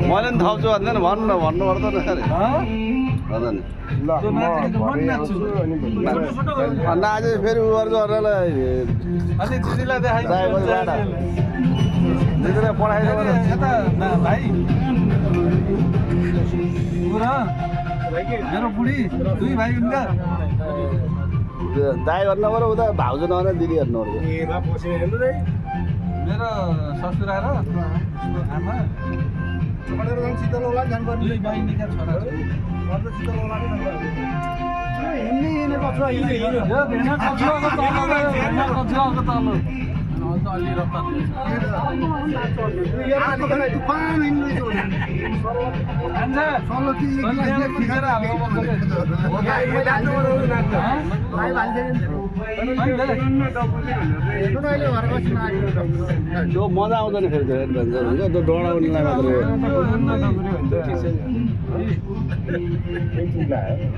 मैले नि थप्छु भन्दैन भन्नु पर्दैन अरे आज फेरि उ गर्छु अर्कालाई मेरो बुढी दुई भाइ उनका दाइ गर्नु पर्यो उता भाउजू नभएर दिदी हेर्नु पर्यो मेरो ससुरा र आमा दुई बहिनीका छोरा त्यो मजा आउँदैन फेरि त्यो एडभेन्चर हुन्छ त्यो डढाउनेलाई मात्रै